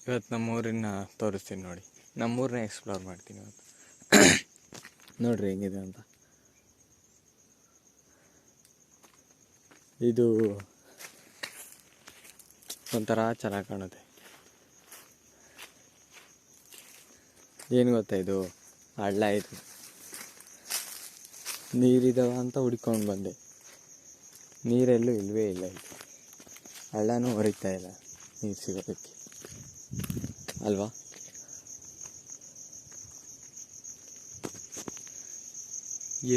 ಇವತ್ತು ನಮ್ಮೂರನ್ನ ತೋರಿಸ್ತೀನಿ ನೋಡಿ. ನಮ್ಮೂರನ್ನ ಎಕ್ಸ್ಪ್ಲೋರ್ ಮಾಡ್ತೀನಿ ಇವತ್ತು. ನೋಡ್ರಿ ಹೆಂಗಿದೆ ಅಂತ. ಇದು ಒಂಥರ ಚೆನ್ನಾಗಿ ಕಾಣುತ್ತೆ. ಏನು ಗೊತ್ತಾ, ಇದು ಹಳ್ಳ. ಇದು ನೀರಿದಾವ ಅಂತ ಹುಡ್ಕೊಂಡು ಬಂದೆ. ನೀರೆಲ್ಲೂ ಇಲ್ಲವೇ ಇಲ್ಲ. ಇಲ್ಲಿ ಹಳ್ಳನೂ ಹೊರಿತಾ ಇಲ್ಲ ನೀರು ಸಿಗೋದಕ್ಕೆ ಅಲ್ವಾ.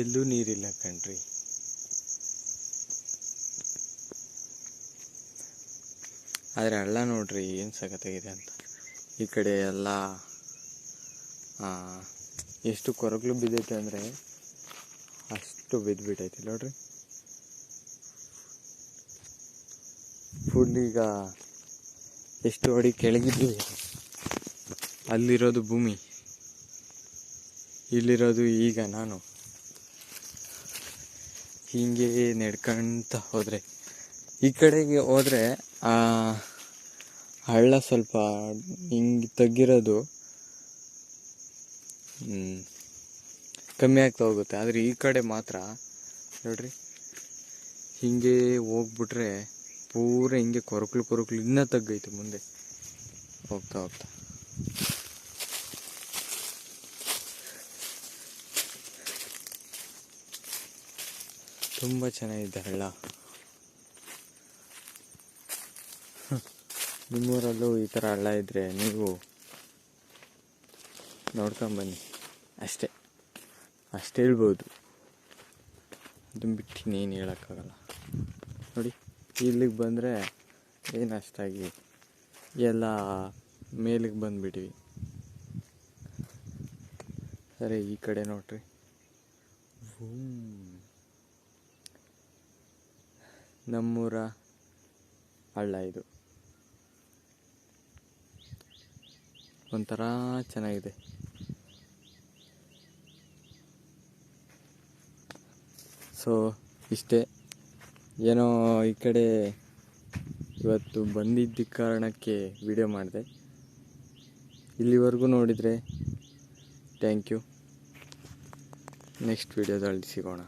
ಎಲ್ಲೂ ನೀರಿಲ್ಲ ಕಣ್ರಿ. ಆದರೆ ಹಳ್ಳ ನೋಡ್ರಿ ಏನು ಸಖತ್ತಾಗಿದೆ ಅಂತ. ಈ ಕಡೆ ಎಲ್ಲ ಎಷ್ಟು ಕೊರಗಲು ಬಿದ್ದೈತೆ ಅಂದರೆ ಅಷ್ಟು ಬಿದ್ದುಬಿಟ್ಟೈತೆ ನೋಡ್ರಿ. ಫುಲ್ ಈಗ ಎಷ್ಟು ಅಡಿ ಕೆಳಗಿದ್ದೀವಿ. ಅಲ್ಲಿರೋದು ಭೂಮಿ, ಇಲ್ಲಿರೋದು ಈಗ ನಾನು. ಹೀಗೆ ನಡ್ಕೊಂತ ಹೋದರೆ ಈ ಕಡೆಗೆ ಹೋದರೆ ಹಳ್ಳ ಸ್ವಲ್ಪ ಹಿಂಗೆ ತಗ್ಗಿರೋದು ಕಮ್ಮಿ ಆಗ್ತಾ ಹೋಗುತ್ತೆ. ಆದರೆ ಈ ಕಡೆ ಮಾತ್ರ ನೋಡ್ರಿ, ಹಿಂಗೆ ಹೋಗ್ಬಿಟ್ರೆ ಪೂರ ಹಿಂಗೆ ಕೊರಕಲು ಇನ್ನೂ ತಗ್ಗೈತೆ ಮುಂದೆ ಹೋಗ್ತಾ ಹೋಗ್ತಾ. ತುಂಬ ಚೆನ್ನಾಗಿದೆ ಹಳ್ಳ. ನಿಮ್ಮೂರಲ್ಲೂ ಈ ಥರ ಹಳ್ಳ ಇದ್ದರೆ ನೀವು ನೋಡ್ಕೊಂಬನ್ನಿ. ಅಷ್ಟೇ ಹೇಳ್ಬೋದು. ಅದನ್ನು ಬಿಟ್ಟು ಇನ್ನೇನು ಹೇಳೋಕ್ಕಾಗಲ್ಲ. ನೋಡಿ, ಇಲ್ಲಿಗೆ ಬಂದರೆ ಏನು ಅಷ್ಟಾಗಿ ಎಲ್ಲ ಮೇಲಿಗೆ ಬಂದುಬಿಟ್ವಿ. ಸರಿ, ಈ ಕಡೆ ನೋಡ್ರಿ. ನಮ್ಮೂರ ಹಳ್ಳ ಇದು. ಒಂಥರ ಚೆನ್ನಾಗಿದೆ. ಸೊ ಇಷ್ಟೇ. ಏನೋ ಈ ಕಡೆ ಇವತ್ತು ಬಂದಿದ್ದ ಕಾರಣಕ್ಕೆ ವಿಡಿಯೋ ಮಾಡಿದೆ. ಇಲ್ಲಿವರೆಗೂ ನೋಡಿದರೆ ಥ್ಯಾಂಕ್ ಯು. ನೆಕ್ಸ್ಟ್ ವಿಡಿಯೋದಲ್ಲಿ ಸಿಗೋಣ.